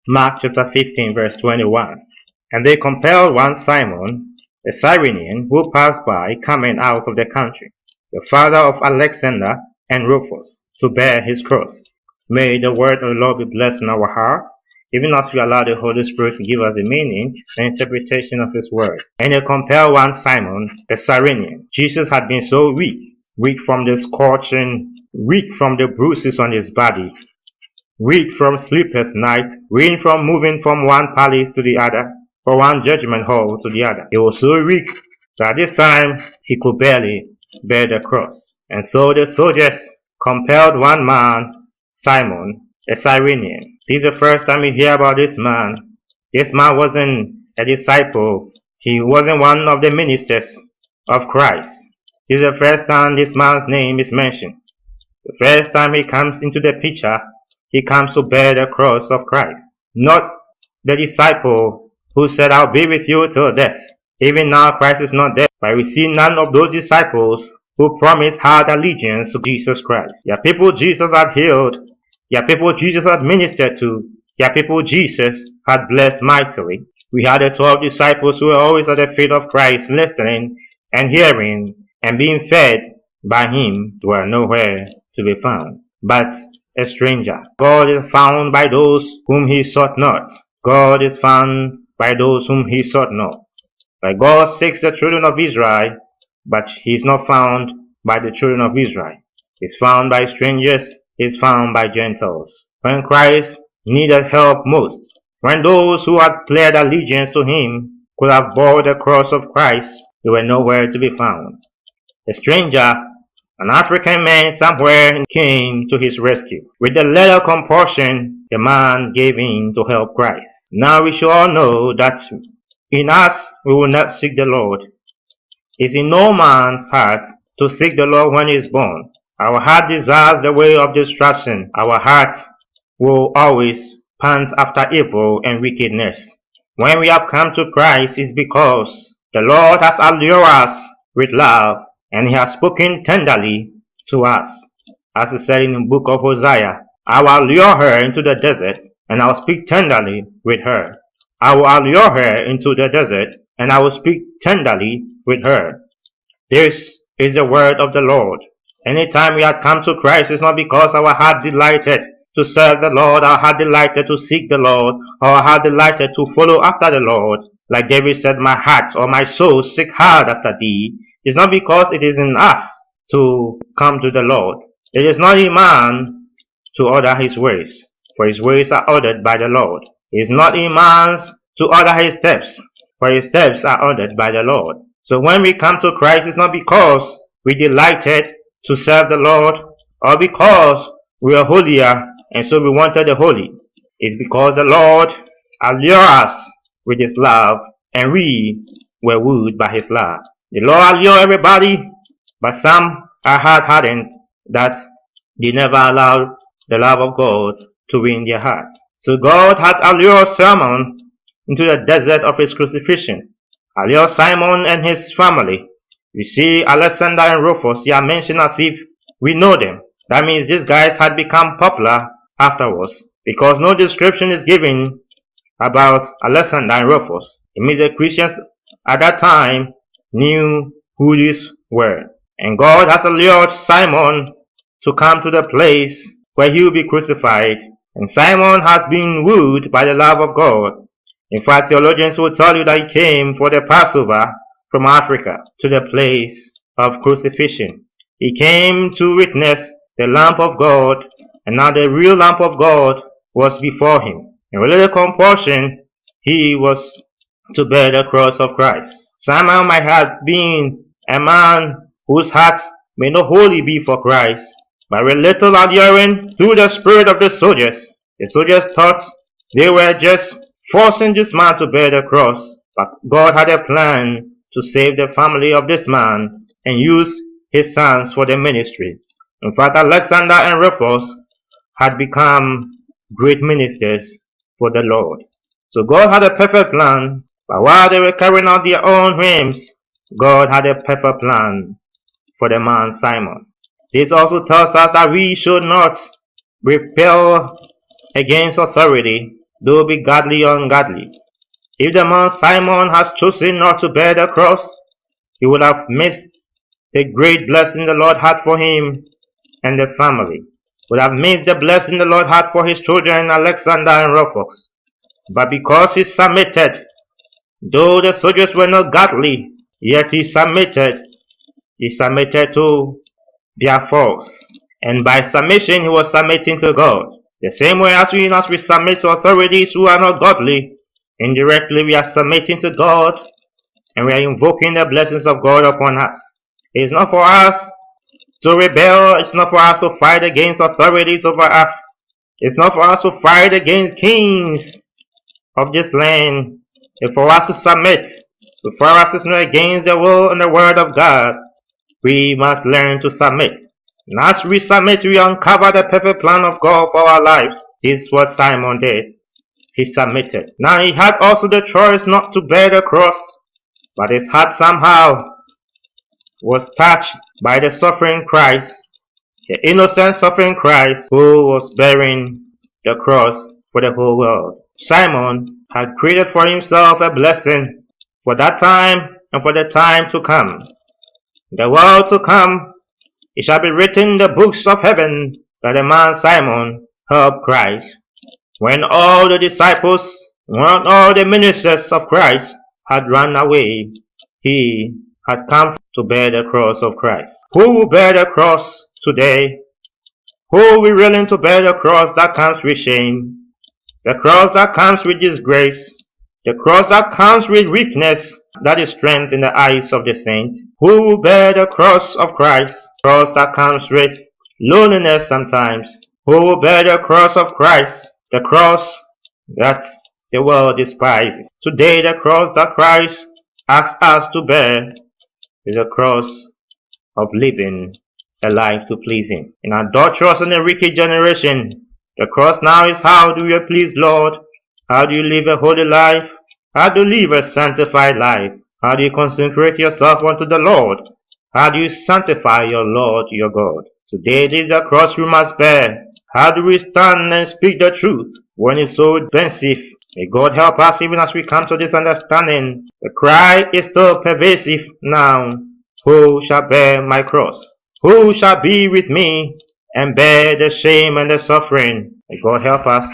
Mark chapter 15 verse 21. And they compelled one Simon, a Cyrenian, who passed by, coming out of the country, the father of Alexander and Rufus, to bear his cross. May the word of the Lord be blessed in our hearts, even as we allow the Holy Spirit to give us the meaning and interpretation of his word. And they compelled one Simon, a Cyrenian. Jesus had been so weak from the scorching, weak from the bruises on his body, weak from sleepless night, weak from moving from one palace to the other, from one judgment hall to the other. He was so weak that this time he could barely bear the cross. And so the soldiers compelled one man, Simon, a Cyrenian. This is the first time we hear about this man. This man wasn't a disciple. He wasn't one of the ministers of Christ. This is the first time this man's name is mentioned. The first time he comes into the picture, he comes to bear the cross of Christ. Not the disciple who said, I'll be with you till death. Even now Christ is not dead. But we see none of those disciples who promised hard allegiance to Jesus Christ. They are people Jesus had healed. They are people Jesus had ministered to. They are people Jesus had blessed mightily. We had the 12 disciples who were always at the feet of Christ, listening and hearing and being fed by him, were nowhere to be found. But a stranger. God is found by those whom he sought not. God is found by those whom he sought not. But God seeks the children of Israel, but he is not found by the children of Israel. He is found by strangers, he is found by Gentiles. When Christ needed help most, when those who had pledged allegiance to him could have bore the cross of Christ, they were nowhere to be found. A stranger, an African man somewhere, came to his rescue. With the little compulsion, the man gave in to help Christ. Now we should all know that in us we will not seek the Lord. It's in no man's heart to seek the Lord when he is born. Our heart desires the way of destruction. Our heart will always pant after evil and wickedness. When we have come to Christ, it's because the Lord has allured us with love, and he has spoken tenderly to us. As he said in the book of Hosea, I will allure her into the desert, and I will speak tenderly with her. I will allure her into the desert, and I will speak tenderly with her. This is the word of the Lord. Anytime we have come to Christ, it's not because our heart delighted to serve the Lord, our heart delighted to seek the Lord, or our heart delighted to follow after the Lord. Like David said, my heart or my soul seek hard after thee. It's not because it is in us to come to the Lord. It is not in man to order his ways, for his ways are ordered by the Lord. It is not in man's to order his steps, for his steps are ordered by the Lord. So when we come to Christ, it's not because we delighted to serve the Lord, or because we are holier and so we wanted the holy. It's because the Lord allured us with his love, and we were wooed by his love. The Lord allured everybody, but some are hard-hardened that they never allowed the love of God to win their heart. So God had allured Simon into the desert of his crucifixion. Allured Simon and his family. We see Alexander and Rufus, they are mentioned as if we know them. That means these guys had become popular afterwards, because no description is given about Alexander and Rufus. It means the Christians at that time knew who these were. And God has allured Simon to come to the place where he will be crucified. And Simon has been wooed by the love of God. In fact, theologians will tell you that he came for the Passover from Africa to the place of crucifixion. He came to witness the Lamb of God, and now the real Lamb of God was before him. And with little compulsion, he was to bear the cross of Christ. Simon might have been a man whose heart may not wholly be for Christ, but with little alluring through the spirit of the soldiers thought they were just forcing this man to bear the cross. But God had a plan to save the family of this man and use his sons for the ministry. In fact, Alexander and Rufus had become great ministers for the Lord. So God had a perfect plan, but while they were carrying out their own whims, God had a perfect plan for the man Simon. This also tells us that we should not rebel against authority, though be godly or ungodly. If the man Simon has chosen not to bear the cross, he would have missed the great blessing the Lord had for him and the family. Would have missed the blessing the Lord had for his children, Alexander and Rufus. But because he submitted, though the soldiers were not godly, yet he submitted to their force. And by submission, he was submitting to God. The same way as we submit to authorities who are not godly, indirectly we are submitting to God, and we are invoking the blessings of God upon us. It is not for us to rebel. It's not for us to fight against authorities over us. It's not for us to fight against kings of this land. It's for us to submit. So for us it's not against the will and the word of God. We must learn to submit. And as we submit, we uncover the perfect plan of God for our lives. This is what Simon did. He submitted. Now he had also the choice not to bear the cross, but his heart somehow was touched by the suffering Christ, the innocent suffering Christ who was bearing the cross for the whole world. Simon had created for himself a blessing for that time and for the time to come. The world to come, it shall be written in the books of heaven that the man Simon helped Christ. When all the disciples, when all the ministers of Christ had run away, he had come to bear the cross of Christ. Who will bear the cross today? Who will be willing to bear the cross that comes with shame? The cross that comes with disgrace? The cross that comes with weakness, that is strength in the eyes of the saint? Who will bear the cross of Christ? The cross that comes with loneliness sometimes. Who will bear the cross of Christ? The cross that the world despises. Today the cross that Christ asks us to bear is a cross of living a life to please Him. In our adulterous and a wicked generation, the cross now is how do you please Lord? How do you live a holy life? How do you live a sanctified life? How do you consecrate yourself unto the Lord? How do you sanctify your Lord, your God? Today it is a cross we must bear. How do we stand and speak the truth when it's so offensive? May God help us even as we come to this understanding. The cry is still pervasive now. Who shall bear my cross? Who shall be with me and bear the shame and the suffering? May God help us.